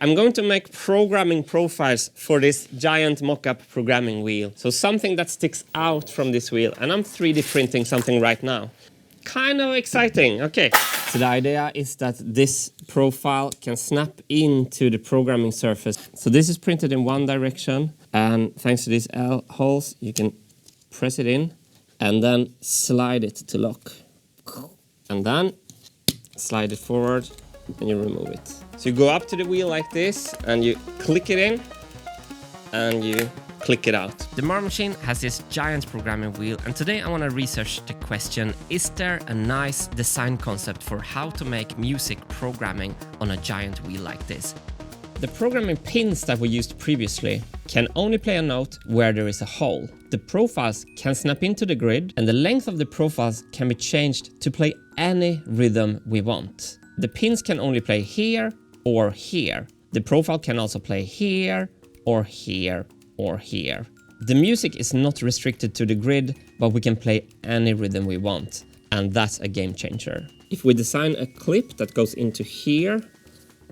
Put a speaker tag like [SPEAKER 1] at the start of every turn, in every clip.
[SPEAKER 1] I'm going to make programming profiles for this giant Mockup programming wheel. So something that sticks out from this wheel. And I'm 3D printing something right now. Kind of exciting. Okay. So the idea is that this profile can snap into the programming surface. So this is printed in one direction. And thanks to these L holes, you can press it in and then slide it to lock. And then slide it forward and you remove it. So you go up to the wheel like this and you click it in and you click it out. The Marble Machine has this giant programming wheel, and today I want to research the question, is there a nice design concept for how to make music programming on a giant wheel like this? The programming pins that we used previously can only play a note where there is a hole. The profiles can snap into the grid, and the length of the profiles can be changed to play any rhythm we want. The pins can only play here or here. The profile can also play here or here or here. The music is not restricted to the grid, but we can play any rhythm we want, and that's a game changer. If we design a clip that goes into here,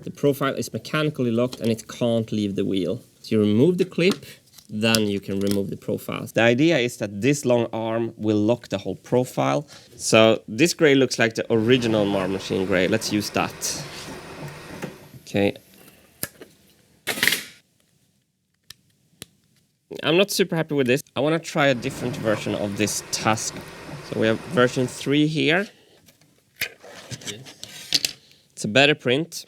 [SPEAKER 1] the profile is mechanically locked and it can't leave the wheel. So you remove the clip, then you can remove the profiles. The idea is that this long arm will lock the whole profile. So this gray looks like the original Marble Machine gray. Let's use that. Okay. I'm not super happy with this. I want to try a different version of this task. So we have version 3 here. It's a better print.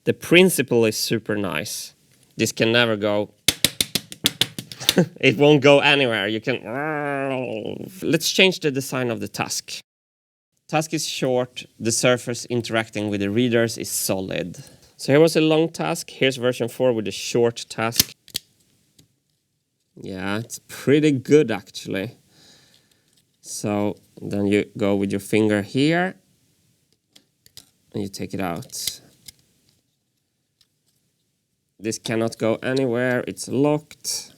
[SPEAKER 1] The principle is super nice. This can never go. It won't go anywhere. You can. Let's change the design of the task. Task is short. The surface interacting with the readers is solid. So here was a long task. Here's version 4 with a short task. Yeah, it's pretty good actually. So then you go with your finger here and you take it out. This cannot go anywhere, it's locked,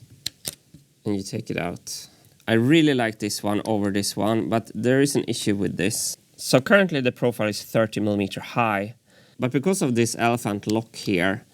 [SPEAKER 1] and you take it out. I really like this one over this one, but there is an issue with this. So currently the profile is 30mm high, but because of this elephant lock here,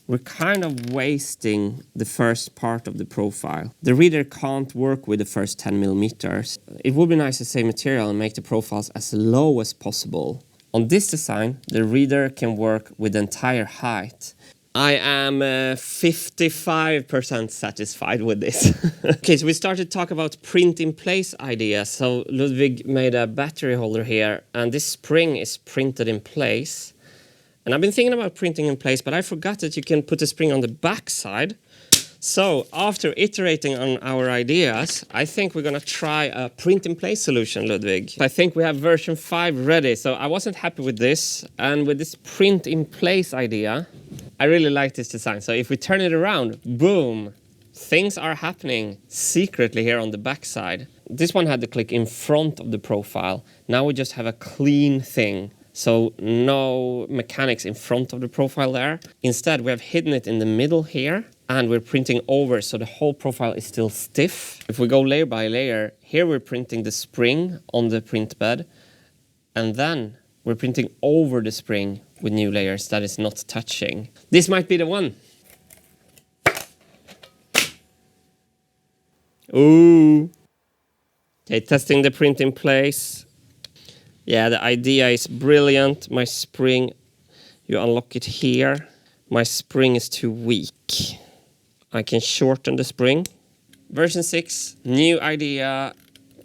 [SPEAKER 1] we're kind of wasting the first part of the profile. The reader can't work with the first 10mm. It would be nice to save material and make the profiles as low as possible. On this design, the reader can work with the entire height. I am 55% satisfied with this. Okay, so we started to talk about print-in-place ideas. So Ludwig made a battery holder here, and this spring is printed in place. And I've been thinking about printing in place, but I forgot that you can put a spring on the back side. So after iterating on our ideas, I think we're gonna try a print-in-place solution, Ludwig. I think we have version 5 ready, so I wasn't happy with this. And with this print-in-place idea, I really like this design. So if we turn it around, boom, things are happening secretly here on the back side. This one had the click in front of the profile. Now we just have a clean thing. So no mechanics in front of the profile there. Instead, we have hidden it in the middle here, and we're printing over, so the whole profile is still stiff. If we go layer by layer, here we're printing the spring on the print bed, and then we're printing over the spring with new layers that is not touching. This might be the one. Ooh. Okay, testing the print in place. Yeah, the idea is brilliant. My spring, you unlock it here. My spring is too weak. I can shorten the spring. Version 6, new idea.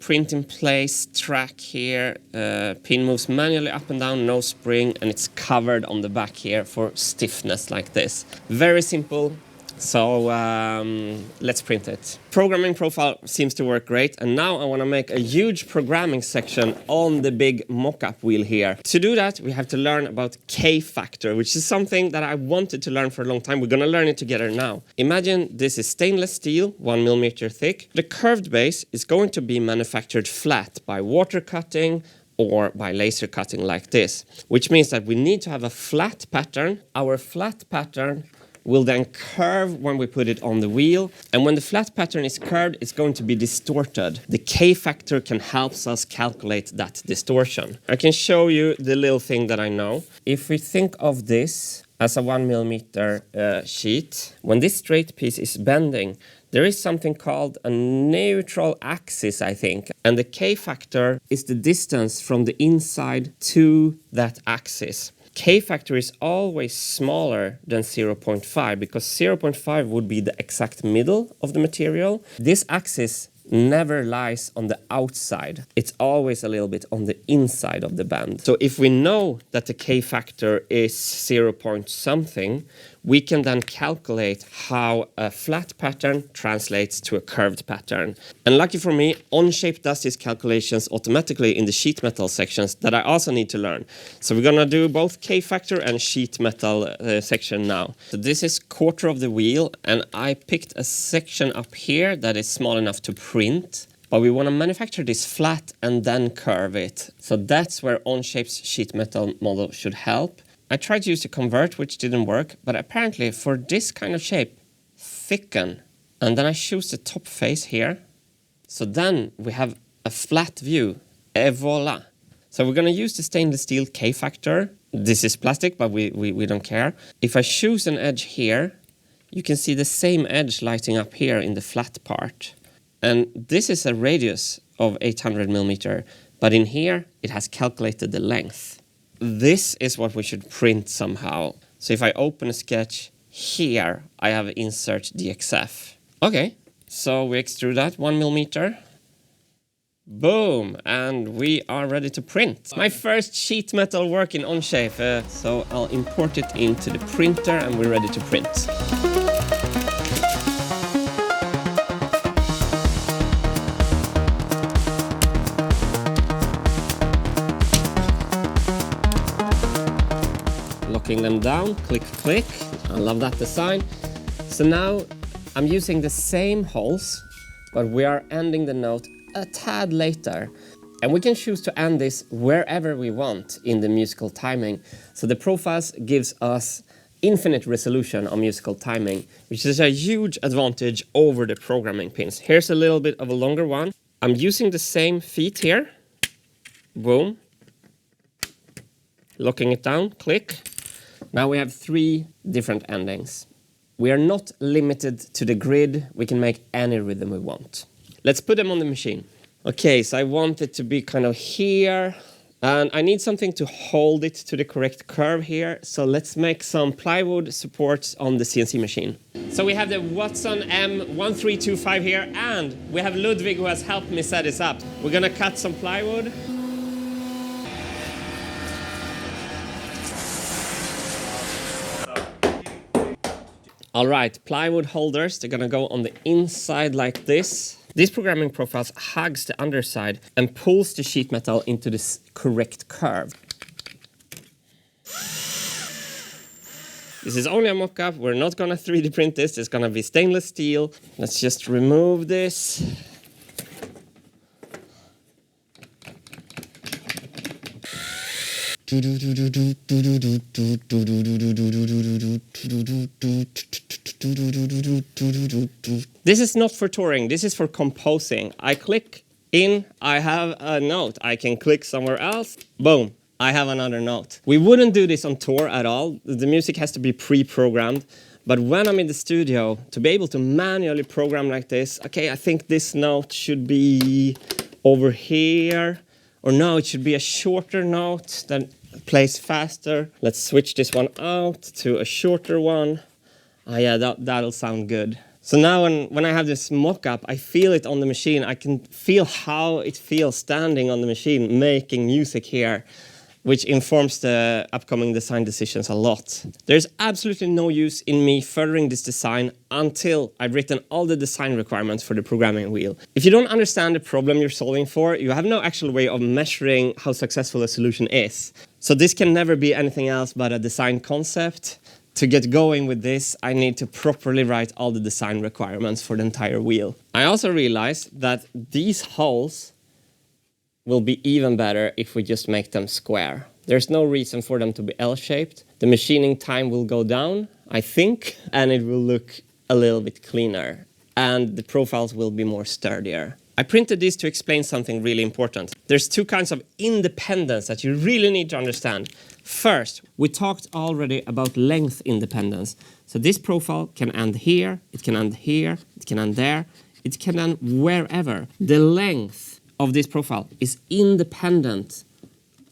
[SPEAKER 1] Print in place, track here. Pin moves manually up and down, no spring, and it's covered on the back here for stiffness like this. Very simple. So let's print it. Programming profile seems to work great, and now I want to make a huge programming section on the big Mockup wheel here. To do that, we have to learn about K-factor, which is something that I wanted to learn for a long time. We're going to learn it together now. Imagine this is stainless steel, 1mm thick. The curved base is going to be manufactured flat by water cutting or by laser cutting like this, which means that we need to have a flat pattern. Our flat pattern will then curve when we put it on the wheel. And when the flat pattern is curved, it's going to be distorted. The K-factor can help us calculate that distortion. I can show you the little thing that I know. If we think of this as a 1mm sheet. When this straight piece is bending, there is something called a neutral axis, I think. And the K factor is the distance from the inside to that axis. K factor is always smaller than 0.5 because 0.5 would be the exact middle of the material. This axis never lies on the outside. It's always a little bit on the inside of the band. So if we know that the K factor is 0 point something, we can then calculate how a flat pattern translates to a curved pattern. And lucky for me, Onshape does these calculations automatically in the sheet metal sections that I also need to learn. So we're gonna do both K factor and sheet metal section now. So this is quarter of the wheel, and I picked a section up here that is small enough to print. But we want to manufacture this flat and then curve it. So that's where Onshape's sheet metal model should help. I tried to use the convert, which didn't work, but apparently for this kind of shape, thicken. And then I choose the top face here. So then we have a flat view, et voila. So we're going to use the stainless steel K factor. This is plastic, but we don't care. If I choose an edge here, you can see the same edge lighting up here in the flat part. And this is a radius of 800mm, but in here it has calculated the length. This is what we should print somehow. So if I open a sketch here, I have insert DXF. Okay, so we extrude that 1mm. Boom, and we are ready to print. My first sheet metal work in Onshape. So I'll import it into the printer and we're ready to print. Locking them down, click, click. I love that design. So now I'm using the same holes, but we are ending the note a tad later. And we can choose to end this wherever we want in the musical timing. So the profiles gives us infinite resolution on musical timing, which is a huge advantage over the programming pins. Here's a little bit of a longer one. I'm using the same feet here. Boom. Locking it down, click. Now we have 3 different endings. We are not limited to the grid. We can make any rhythm we want. Let's put them on the machine. Okay, so I want it to be kind of here. And I need something to hold it to the correct curve here. So let's make some plywood supports on the CNC machine. So we have the wattsan M1325 here, and we have Ludwig who has helped me set this up. We're gonna cut some plywood. All right, plywood holders, they're gonna go on the inside like this. This programming profile hugs the underside and pulls the sheet metal into this correct curve. This is only a mock-up. We're not gonna 3D print this. It's gonna be stainless steel. Let's just remove this. This is not for touring, this is for composing. I click in, I have a note. I can click somewhere else, boom, I have another note. We wouldn't do this on tour at all. The music has to be pre-programmed. But when I'm in the studio, to be able to manually program like this, okay, I think this note should be over here. Or no, it should be a shorter note that plays faster. Let's switch this one out to a shorter one. Oh yeah, that'll sound good. So now when I have this mock-up, I feel it on the machine. I can feel how it feels standing on the machine, making music here, which informs the upcoming design decisions a lot. There's absolutely no use in me furthering this design until I've written all the design requirements for the programming wheel. If you don't understand the problem you're solving for, you have no actual way of measuring how successful a solution is. So this can never be anything else but a design concept. To get going with this, I need to properly write all the design requirements for the entire wheel. I also realized that these holes will be even better if we just make them square. There's no reason for them to be L-shaped. The machining time will go down, I think, and it will look a little bit cleaner. And the profiles will be more sturdier. I printed these to explain something really important. There's 2 kinds of independence that you really need to understand. First, we talked already about length independence. So this profile can end here, it can end here, it can end there, it can end wherever. The length of this profile is independent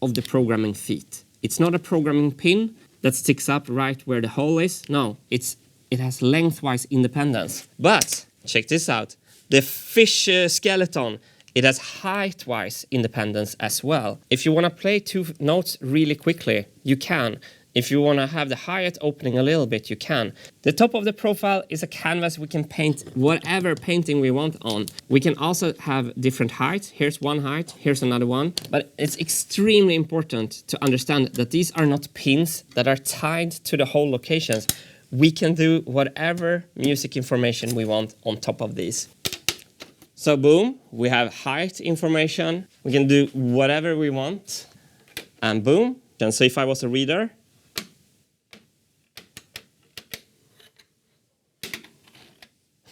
[SPEAKER 1] of the programming feet. It's not a programming pin that sticks up right where the hole is. No, it has lengthwise independence. But check this out. The fish skeleton, it has height-wise independence as well. If you want to play 2 notes really quickly, you can. If you want to have the hi-hat opening a little bit, you can. The top of the profile is a canvas we can paint whatever painting we want on. We can also have different heights. Here's one height, here's another one. But it's extremely important to understand that these are not pins that are tied to the whole locations. We can do whatever music information we want on top of these. So boom, we have height information. We can do whatever we want. And boom. And so if I was a reader,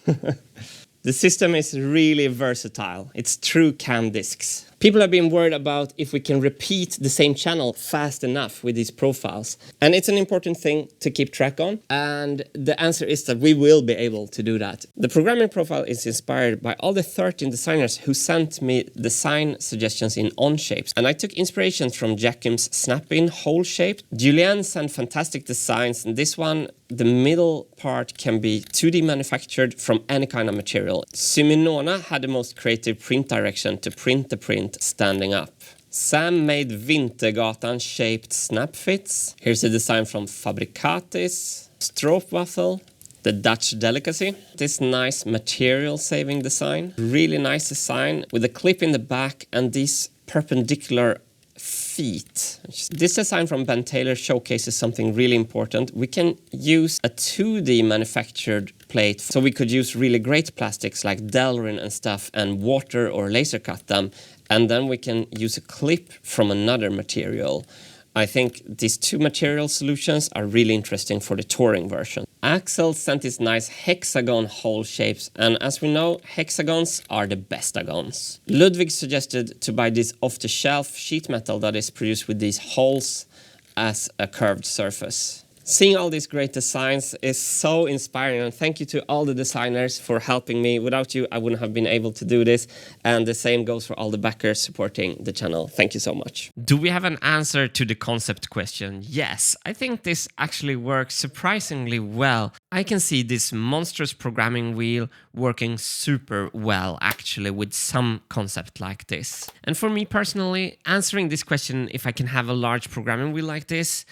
[SPEAKER 1] the system is really versatile. It's true CAM discs. People have been worried about if we can repeat the same channel fast enough with these profiles. And it's an important thing to keep track on. And the answer is that we will be able to do that. The programming profile is inspired by all the 13 designers who sent me design suggestions in on-shapes. And I took inspiration from Jackim's snap-in hole shape. Julien sent fantastic designs. And this one, the middle part can be 2D manufactured from any kind of material. Simonona had the most creative print direction to print the print standing up. Sam made Wintergatan shaped snap fits. Here's a design from Fabricatis. Stroopwafel, the Dutch delicacy. This nice material saving design. Really nice design with a clip in the back and these perpendicular feet. This design from Ben Taylor showcases something really important. We can use a 2D manufactured plate, so we could use really great plastics like Delrin and stuff and water or laser cut them, and then we can use a clip from another material. I think these 2 material solutions are really interesting for the touring version. Axel sent his nice hexagon hole shapes, and as we know, hexagons are the bestagons. Ludwig suggested to buy this off-the-shelf sheet metal that is produced with these holes as a curved surface. Seeing all these great designs is so inspiring, and thank you to all the designers for helping me. Without you, I wouldn't have been able to do this, and the same goes for all the backers supporting the channel. Thank you so much. Do we have an answer to the concept question? Yes, I think this actually works surprisingly well. I can see this monstrous programming wheel working super well, actually, with some concept like this. And for me personally, answering this question, if I can have a large programming wheel like this,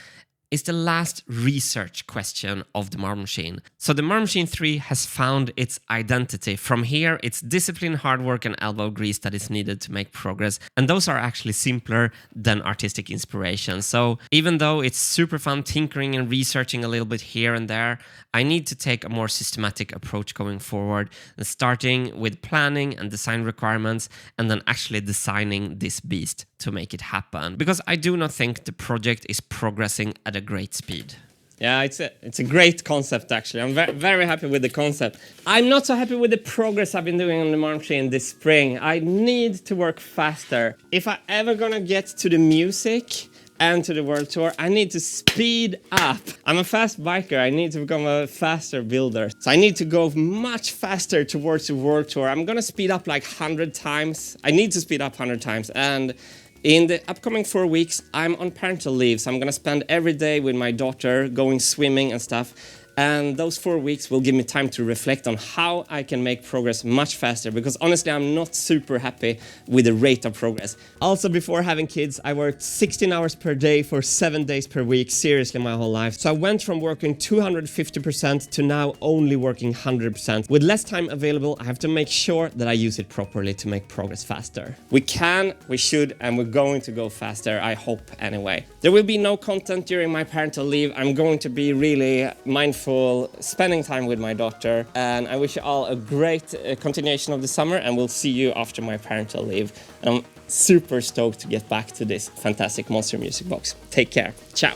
[SPEAKER 1] is the last research question of the Marble Machine. So the Marble Machine 3 has found its identity. From here, it's discipline, hard work, and elbow grease that is needed to make progress. And those are actually simpler than artistic inspiration. So even though it's super fun tinkering and researching a little bit here and there, I need to take a more systematic approach going forward, and starting with planning and design requirements, and then actually designing this beast to make it happen. Because I do not think the project is progressing at a great speed. Yeah, it's a great concept, actually. I'm very happy with the concept. I'm not so happy with the progress I've been doing on the Marble Machine this spring. I need to work faster. If I ever gonna get to the music and to the world tour, I need to speed up. I'm a fast biker. I need to become a faster builder. So I need to go much faster towards the world tour. I'm gonna speed up like 100 times. I need to speed up 100 times. And in the upcoming 4 weeks, I'm on parental leave. So I'm gonna spend every day with my daughter going swimming and stuff. And those 4 weeks will give me time to reflect on how I can make progress much faster, because honestly, I'm not super happy with the rate of progress. Also, before having kids, I worked 16 hours per day for 7 days per week, seriously, my whole life. So I went from working 250% to now only working 100%. With less time available, I have to make sure that I use it properly to make progress faster. We can, we should, and we're going to go faster, I hope anyway. There will be no content during my parental leave. I'm going to be really mindful spending time with my daughter, and I wish you all a great continuation of the summer, and we'll see you after my parental leave. I'm super stoked to get back to this fantastic monster music box. Take care. Ciao.